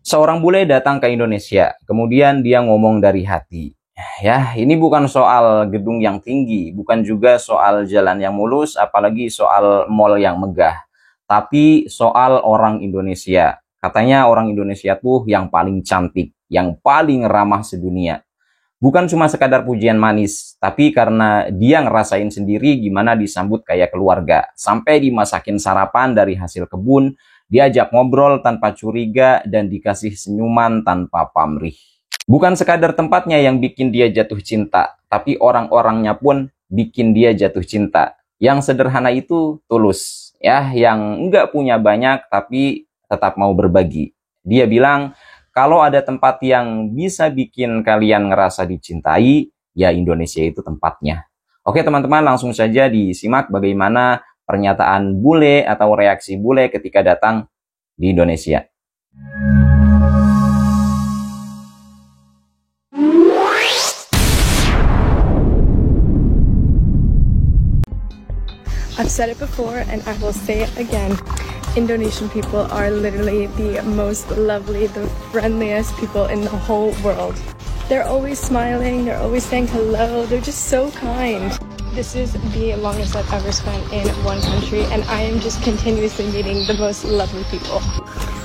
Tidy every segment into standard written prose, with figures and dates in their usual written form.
Seorang bule datang ke Indonesia, kemudian dia ngomong dari hati. Ya, ini bukan soal gedung yang tinggi, bukan juga soal jalan yang mulus, apalagi soal mall yang megah. Tapi soal orang Indonesia. Katanya orang Indonesia tuh yang paling cantik, yang paling ramah sedunia. Bukan cuma sekadar pujian manis, tapi karena dia ngerasain sendiri gimana disambut kayak keluarga. Sampai dimasakin sarapan dari hasil kebun, diajak ngobrol tanpa curiga, dan dikasih senyuman tanpa pamrih. Bukan sekadar tempatnya yang bikin dia jatuh cinta, tapi orang-orangnya pun bikin dia jatuh cinta. Yang sederhana itu tulus, ya, yang enggak punya banyak tapi tetap mau berbagi. Dia bilang, kalau ada tempat yang bisa bikin kalian ngerasa dicintai, ya Indonesia itu tempatnya. Oke teman-teman, langsung saja disimak bagaimana pernyataan bule atau reaksi bule ketika datang di Indonesia. I've said it before and I will say it again. Indonesian people are literally the most lovely, the friendliest people in the whole world. They're always smiling, they're always saying hello, they're just so kind. This is the longest I've ever spent in one country and I am just continuously meeting the most lovely people.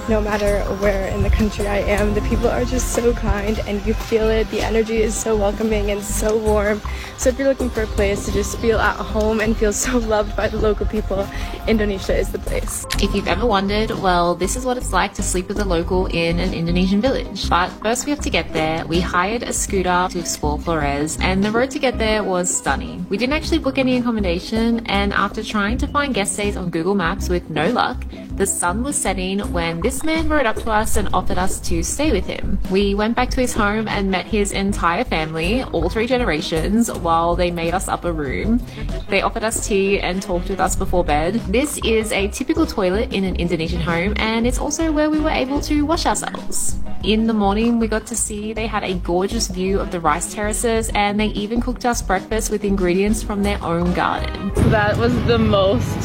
No matter where in the country I am, the people are just so kind and you feel it. The energy is so welcoming and so warm. So if you're looking for a place to just feel at home and feel so loved by the local people, Indonesia is the place. If you've ever wondered, well, this is what it's like to sleep with a local in an Indonesian village. But first we have to get there. We hired a scooter to explore Flores, and the road to get there was stunning. We didn't actually book any accommodation, and after trying to find guest stays on Google Maps with no luck, the sun was setting when this man rode up to us and offered us to stay with him. We went back to his home and met his entire family, all 3 generations, while they made us up a room. They offered us tea and talked with us before bed. This is a typical toilet in an Indonesian home, and it's also where we were able to wash ourselves. In the morning, we got to see they had a gorgeous view of the rice terraces, and they even cooked us breakfast with ingredients from their own garden. That was the most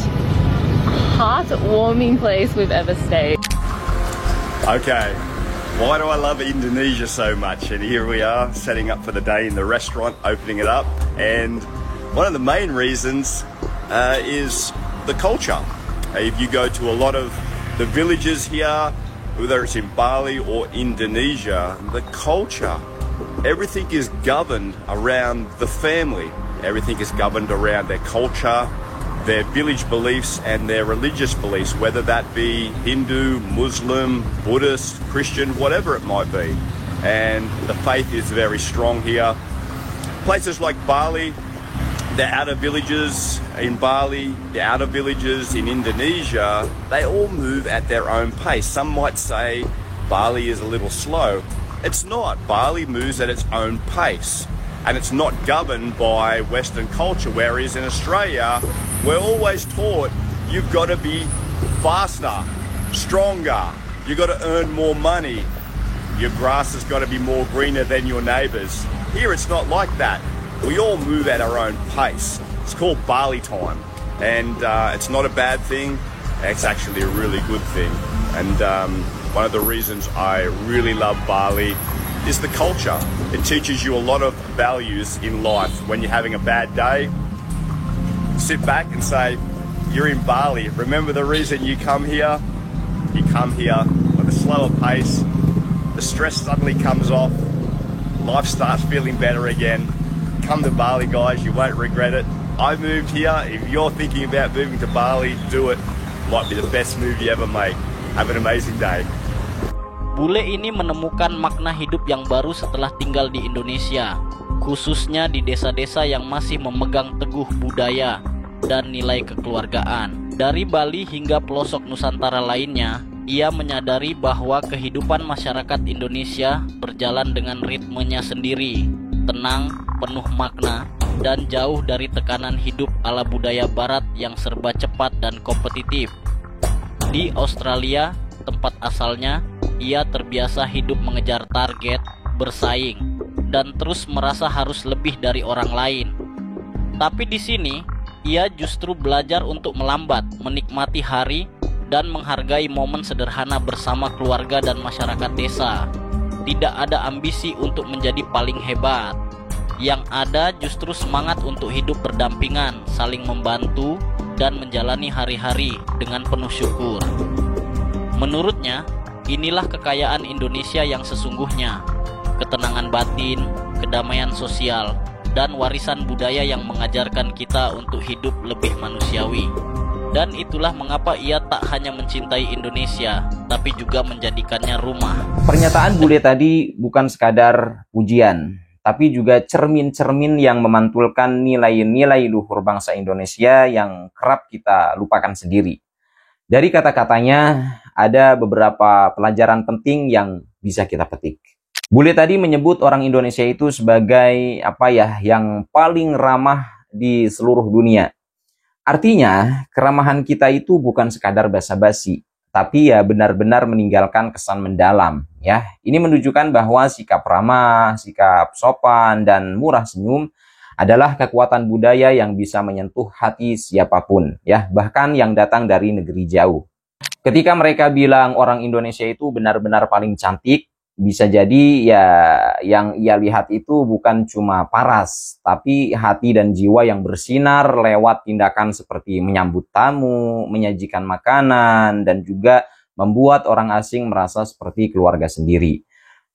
heartwarming place we've ever stayed. Okay, why do I love Indonesia so much? And here we are setting up for the day in the restaurant, opening it up, and one of the main reasons is the culture. If you go to a lot of the villages here, whether it's in Bali or Indonesia, the culture, everything is governed around the family. Everything is governed around their culture, their village beliefs and their religious beliefs, whether that be Hindu, Muslim, Buddhist, Christian, whatever it might be. And the faith is very strong here. Places like Bali, the outer villages in Bali, the outer villages in Indonesia, they all move at their own pace. Some might say Bali is a little slow. It's not. Bali moves at its own pace. And it's not governed by Western culture, whereas in Australia, we're always taught you've got to be faster, stronger, you've got to earn more money, your grass has got to be more greener than your neighbours. Here it's not like that. We all move at our own pace. It's called Bali time, and it's not a bad thing, it's actually a really good thing. And one of the reasons I really love Bali is the culture. It teaches you a lot of values in life. When you're having a bad day, sit back and say, you're in Bali. Remember the reason you come here? You come here with a slower pace. The stress suddenly comes off. Life starts feeling better again. Come to Bali, guys. You won't regret it. I moved here. If you're thinking about moving to Bali, do it. Might be the best move you ever make. Have an amazing day. Bule ini menemukan makna hidup yang baru setelah tinggal di Indonesia, khususnya di desa-desa yang masih memegang teguh budaya dan nilai kekeluargaan. Dari Bali hingga pelosok Nusantara lainnya, ia menyadari bahwa kehidupan masyarakat Indonesia berjalan dengan ritmenya sendiri, tenang, penuh makna, dan jauh dari tekanan hidup ala budaya barat yang serba cepat dan kompetitif. Di Australia, tempat asalnya, ia terbiasa hidup mengejar target, bersaing, dan terus merasa harus lebih dari orang lain. Tapi di sini, ia justru belajar untuk melambat, menikmati hari, dan menghargai momen sederhana bersama keluarga dan masyarakat desa. Tidak ada ambisi untuk menjadi paling hebat. Yang ada justru semangat untuk hidup berdampingan, saling membantu, dan menjalani hari-hari dengan penuh syukur. Menurutnya, inilah kekayaan Indonesia yang sesungguhnya. Ketenangan batin, kedamaian sosial, dan warisan budaya yang mengajarkan kita untuk hidup lebih manusiawi. Dan itulah mengapa ia tak hanya mencintai Indonesia, tapi juga menjadikannya rumah. Pernyataan bule tadi bukan sekadar pujian, tapi juga cermin-cermin yang memantulkan nilai-nilai luhur bangsa Indonesia yang kerap kita lupakan sendiri. Dari kata-katanya, ada beberapa pelajaran penting yang bisa kita petik. Bule tadi menyebut orang Indonesia itu sebagai yang paling ramah di seluruh dunia. Artinya, keramahan kita itu bukan sekadar basa-basi, tapi ya benar-benar meninggalkan kesan mendalam. Ya, ini menunjukkan bahwa sikap ramah, sikap sopan, dan murah senyum adalah kekuatan budaya yang bisa menyentuh hati siapapun, ya, bahkan yang datang dari negeri jauh. Ketika mereka bilang orang Indonesia itu benar-benar paling cantik, bisa jadi ya yang ia lihat itu bukan cuma paras, tapi hati dan jiwa yang bersinar lewat tindakan seperti menyambut tamu, menyajikan makanan, dan juga membuat orang asing merasa seperti keluarga sendiri.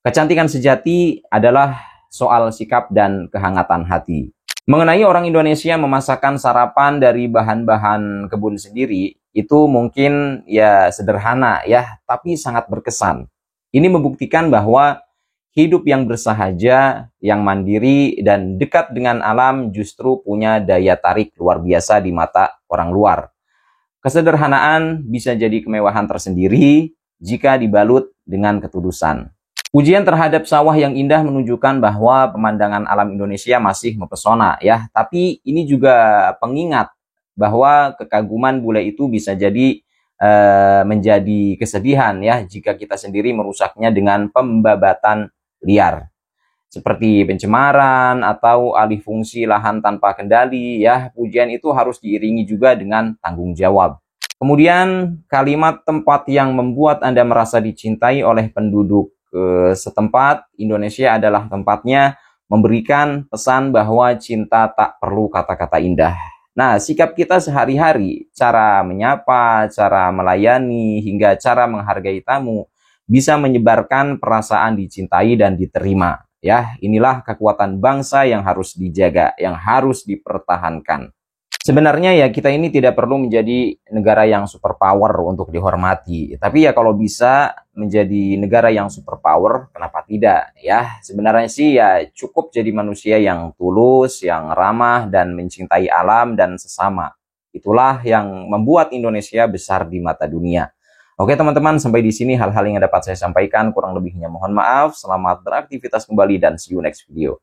Kecantikan sejati adalah soal sikap dan kehangatan hati. Mengenai orang Indonesia memasakkan sarapan dari bahan-bahan kebun sendiri, itu mungkin ya sederhana ya, tapi sangat berkesan. Ini membuktikan bahwa hidup yang bersahaja, yang mandiri, dan dekat dengan alam justru punya daya tarik luar biasa di mata orang luar. Kesederhanaan bisa jadi kemewahan tersendiri jika dibalut dengan ketulusan. Ujian terhadap sawah yang indah menunjukkan bahwa pemandangan alam Indonesia masih mempesona, ya. Tapi ini juga pengingat bahwa kekaguman bule itu bisa jadi menjadi kesedihan ya jika kita sendiri merusaknya dengan pembabatan liar seperti pencemaran atau alih fungsi lahan tanpa kendali ya. Pujian itu harus diiringi juga dengan tanggung jawab. Kemudian kalimat tempat yang membuat Anda merasa dicintai oleh penduduk setempat. Indonesia adalah tempatnya, memberikan pesan bahwa cinta tak perlu kata-kata indah. Nah, sikap kita sehari-hari, cara menyapa, cara melayani, hingga cara menghargai tamu, bisa menyebarkan perasaan dicintai dan diterima. Ya, inilah kekuatan bangsa yang harus dijaga, yang harus dipertahankan. Sebenarnya ya kita ini tidak perlu menjadi negara yang superpower untuk dihormati. Tapi ya kalau bisa menjadi negara yang superpower, kenapa tidak? Ya, sebenarnya sih ya cukup jadi manusia yang tulus, yang ramah, dan mencintai alam dan sesama. Itulah yang membuat Indonesia besar di mata dunia. Oke teman-teman, sampai di sini hal-hal yang dapat saya sampaikan. Kurang lebihnya mohon maaf. Selamat beraktivitas kembali dan see you next video.